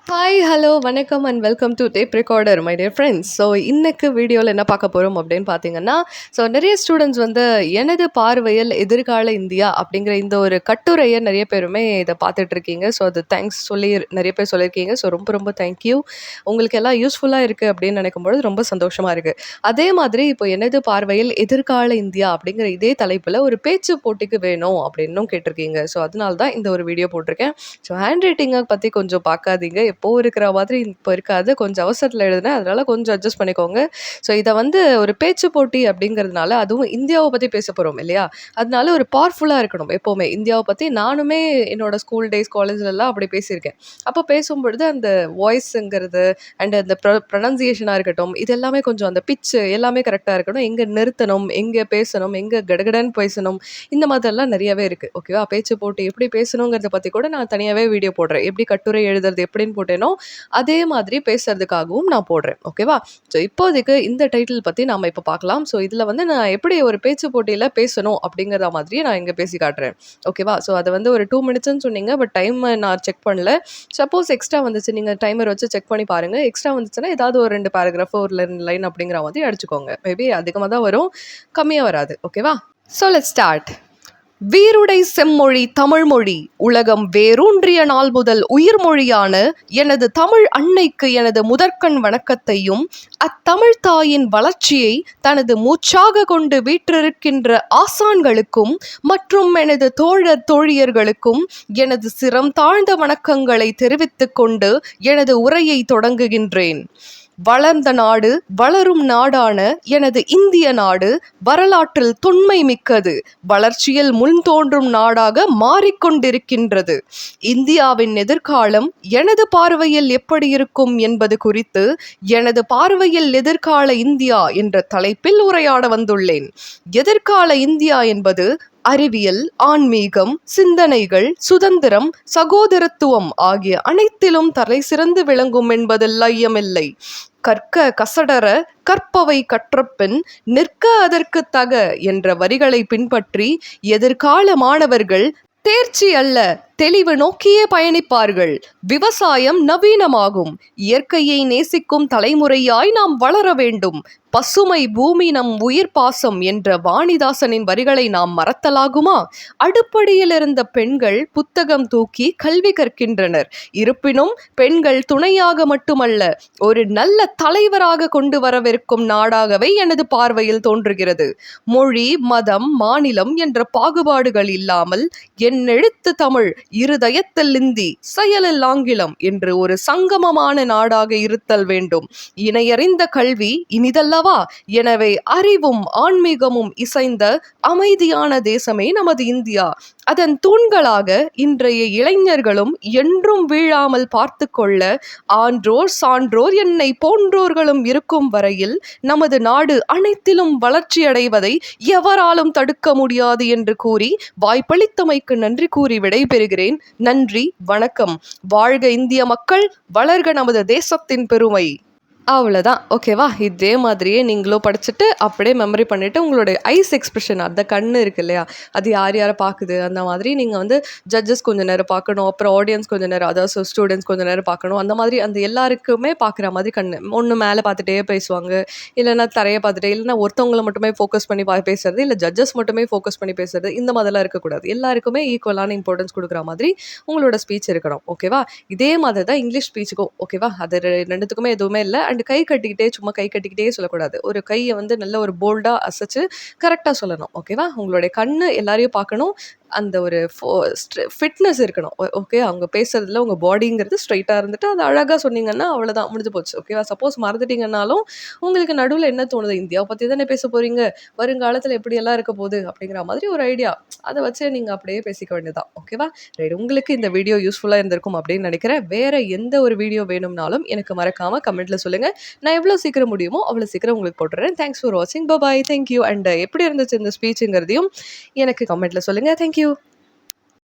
Hi, hello, வணக்கம் and welcome to tape recorder my dear friends. So இன்னைக்கு வீடியோவில் என்ன பார்க்க போகிறோம் அப்படின்னு பார்த்தீங்கன்னா, நிறைய ஸ்டூடெண்ட்ஸ் எனது பார்வையில் எதிர்கால இந்தியா அப்படிங்கிற இந்த ஒரு கட்டுரையை நிறைய பேருமே இதை பார்த்துட்டு இருக்கீங்க. ஸோ அது தேங்க்ஸ் சொல்லி நிறைய பேர் சொல்லியிருக்கீங்க. ஸோ ரொம்ப ரொம்ப தேங்க்யூ. உங்களுக்கு எல்லாம் யூஸ்ஃபுல்லாக இருக்குது அப்படின்னு நினைக்கும்பொழுது ரொம்ப சந்தோஷமாக இருக்குது. அதே மாதிரி இப்போ எனது பார்வையில் எதிர்கால இந்தியா அப்படிங்கிற இதே தலைப்பில் ஒரு பேச்சு போட்டிக்கு வேணும் அப்படின்னும் கேட்டிருக்கீங்க. ஸோ அதனால தான் இந்த ஒரு வீடியோ போட்டிருக்கேன். ஸோ ஹேண்ட் ரைட்டிங்கை பற்றி கொஞ்சம் பார்க்காதீங்க, எப்போ இருக்கிற மாதிரி இப்போ இருக்காது, கொஞ்சம் அவசரத்தில் எழுதுனேன், அதனால கொஞ்சம் அட்ஜஸ்ட் பண்ணிக்கோங்க. ஸோ இதை ஒரு பேச்சு போட்டி அப்படிங்கிறதுனால, அதுவும் இந்தியாவை பற்றி பேச போகிறோம் இல்லையா, அதனால ஒரு பவர்ஃபுல்லாக இருக்கணும் எப்போவுமே. இந்தியாவை பற்றி நானுமே என்னோட ஸ்கூல் டேஸ் காலேஜ்லலாம் அப்படி பேசியிருக்கேன். அப்போ பேசும்பொழுது அந்த வாய்ஸுங்கிறது அண்ட் அந்த ப்ரொனன்சியேஷனாக இருக்கட்டும், இது எல்லாமே கொஞ்சம் அந்த பிச்சு எல்லாமே கரெக்டாக இருக்கணும். எங்கே நிறுத்தணும், எங்கே பேசணும், எங்கே கடகடன்னு பேசணும், இந்த மாதிரிலாம் நிறையவே இருக்குது. ஓகேவா, பேச்சு போட்டி எப்படி பேசணுங்கிறத பற்றி கூட நான் தனியாகவே வீடியோ போடுறேன். எப்படி கட்டுரை எழுதுறது எப்படின்னு போட்டேனோ அதே மாதிரி பேசுறதுக்காகவும் நான் போடுறேன். ஓகேவா, ஸோ இப்போதைக்கு இந்த டைட்டில் பற்றி நாம் இப்போ பார்க்கலாம். ஸோ இதில் நான் எப்படி ஒரு பேச்சு போட்டியில் பேசணும் அப்படிங்கிற மாதிரியே நான் இங்கே பேசி காட்டுறேன். ஓகேவா, ஸோ அதை ஒரு 2 மினிட்ஸ்ன்னு சொன்னீங்க, பட் டைம் நான் செக் பண்ணல. சப்போஸ் எக்ஸ்ட்ரா வந்துச்சு, நீங்கள் டைமர் வச்சு செக் பண்ணி பாருங்கள். எக்ஸ்ட்ரா வந்துச்சுன்னா ஏதாவது ஒரு 2 பேராகிராஃப் ஒரு 2 லைன் அப்படிங்கிற மாதிரி அடிச்சுக்கோங்க. மேபி அதிகமாக தான் வரும், கம்மியாக வராது. ஓகேவா, ஸோ லெட்ஸ் ஸ்டார்ட். வீருடை செம்மொழி தமிழ்மொழி உலகம் வேரூன்றிய நாள் முதல் உயிர்மொழியான எனது தமிழ் அன்னைக்கு எனது முதற்கண் வணக்கத்தையும், அத்தமிழ் தாயின் வளர்ச்சியை தனது மூச்சாக கொண்டு வீற்றிருக்கின்ற ஆசான்களுக்கும் மற்றும் எனது தோழர் தோழியர்களுக்கும் எனது சிரம் தாழ்ந்த வணக்கங்களை தெரிவித்துக் கொண்டு எனது உரையை தொடங்குகின்றேன். வளர்ந்த நாடு, வளரும் நாடான எனது இந்திய நாடு வரலாற்றில் தொன்மை மிக்கது, வளர்ச்சியில் முன்தோன்றும் நாடாக மாறிக்கொண்டிருக்கின்றது. இந்தியாவின் எதிர்காலம் எனது பார்வையில் எப்படி இருக்கும் என்பது குறித்து எனது பார்வையில் எதிர்கால இந்தியா என்ற தலைப்பில் உரையாட வந்துள்ளேன். எதிர்கால இந்தியா என்பது அறிவியல், ஆன்மீகம், சிந்தனைகள், சுதந்திரம், சகோதரத்துவம் ஆகிய அனைத்திலும் தலை சிறந்து விளங்கும் என்பதில் ஐயமில்லை. கற்க கசடர கற்பவை கற்றபின் நிற்க அதற்கு தக என்ற வரிகளை பின்பற்றி எதிர்கால மாணவர்கள் தேர்ச்சி அல்ல தெளிவு நோக்கியே பயணிப்பார்கள். விவசாயம் நவீனமாகும். இயற்கையை நேசிக்கும் தலைமுறையாய் நாம் வளர வேண்டும். பசுமை பூமி நம் உயிர் பாசம் என்ற வாணிதாசனின் வரிகளை நாம் மறத்தலாகுமா? அடுப்படியில் இருந்த பெண்கள் புத்தகம் தூக்கி கல்வி கற்கின்றனர். இருப்பினும் பெண்கள் துணையாக மட்டுமல்ல, ஒரு நல்ல தலைவராக கொண்டு வரவிருக்கும் நாடாகவே எனது பார்வையில் தோன்றுகிறது. மொழி, மதம், மாநிலம் என்ற பாகுபாடுகள் இல்லாமல் என் எழுத்து தமிழ், இருதயத்தில் இந்தி, செயலில் ஆங்கிலம் என்று ஒரு சங்கமமான நாடாக இருத்தல் வேண்டும். இணையறிந்த கல்வி இனிதல்லவா? எனவே அறிவும் ஆன்மீகமும் இசைந்த அமைதியான தேசமே நமது இந்தியா. அதன் தூண்களாக இன்றைய இளைஞர்களும் என்றும் வீழாமல் பார்த்து கொள்ள ஆன்றோர் சான்றோர் என்னை போன்றோர்களும் இருக்கும் வரையில் நமது நாடு அனைத்திலும் வளர்ச்சியடைவதை எவராலும் தடுக்க முடியாது என்று கூறி வாய்ப்பளித்தமைக்கு நன்றி கூறி விடைபெறுகிறேன். நன்றி, வணக்கம். வாழ்க இந்திய மக்கள், வளர்க நமது தேசத்தின் பெருமை. அவ்வளோதான். ஓகேவா, இதே மாதிரியே நீங்களும் படிச்சுட்டு அப்படியே மெமரி பண்ணிவிட்டு உங்களுடைய ஐஸ் எக்ஸ்பிரஷன், அந்த கண்ணு இருக்கு இல்லையா, அது யார் யாரை பார்க்குது அந்த மாதிரி நீங்கள் ஜட்ஜஸ் கொஞ்சம் நேரம் பார்க்கணும், அப்புறம் ஆடியன்ஸ் கொஞ்சம் நேரம், அதாவது ஸ்டூடெண்ட்ஸ் கொஞ்சம் நேரம் பார்க்கணும். அந்த மாதிரி அந்த எல்லாருக்குமே பார்க்குற மாதிரி கண்ணு. ஒன்று மேலே பார்த்துட்டே பேசுவாங்க, இல்லைன்னா தரையை பார்த்துட்டே, இல்லைன்னா ஒருத்தவங்களை மட்டுமே ஃபோக்கஸ் பண்ணி பேசுறது, இல்லை ஜட்ஜஸ் மட்டுமே ஃபோக்கஸ் பண்ணி பேசுறது, இந்த மாதிரிலாம் இருக்கக்கூடாது. எல்லாருக்குமே ஈக்குவலான இம்பார்ட்டன்ஸ் கொடுக்குற மாதிரி உங்களோட ஸ்பீச் இருக்கணும். ஓகேவா, இதே மாதிரி தான் இங்கிலீஷ் ஸ்பீச்சுக்கும். ஓகேவா, அது ரெண்டுத்துக்குமே எதுவுமே இல்லை. அண்ட் கை கட்டிக்கிட்டே சும்மா கை கட்டிக்கிட்டே சொல்லக்கூடாது. ஒரு கையை நல்ல ஒரு போல்டாக அசைச்சு கரெக்டாக சொல்லணும். ஓகேவா, உங்களுடைய கண்ணு எல்லாரையும் பார்க்கணும், அந்த ஒரு ஃபிட்னஸ் இருக்கணும். ஓகே, அவங்க பேசுறதுல உங்கள் பாடிங்கிறது ஸ்ட்ரைட்டாக இருந்துட்டு அதை அழகாக சொன்னீங்கன்னா அவ்வளோதான், முடிஞ்சு போச்சு. ஓகேவா, சப்போஸ் மறந்துட்டீங்கன்னாலும் உங்களுக்கு நடுவில் என்ன தோணுது, இந்தியாவை பற்றி தானே பேச போகிறீங்க, வருங்காலத்தில் எப்படியெல்லாம் இருக்க போகுது அப்படிங்கிற மாதிரி ஒரு ஐடியா, அதை வச்சு நீங்கள் அப்படியே பேசிக்க வேண்டியதான். ஓகேவா, ரைட். உங்களுக்கு இந்த வீடியோ யூஸ்ஃபுல்லாக இருந்திருக்கும் அப்படின்னு நினைக்கிறேன். வேறு எந்த ஒரு வீடியோ வேணும்னாலும் எனக்கு மறக்காமல் கமெண்ட்டில் சொல்லுங்கள். நான் எவ்வளோ சீக்கிரம் முடியுமோ அவ்வளோ சீக்கிரம் உங்களுக்கு போட்டுறேன். தேங்க்ஸ் ஃபார் வாட்சிங். பாய், தேங்க்யூ. அண்ட் எப்படி இருந்துச்சு இந்த ஸ்பீச்சுங்கிறதையும் எனக்கு கமெண்ட்டில் சொல்லுங்கள். தேங்க்யூ.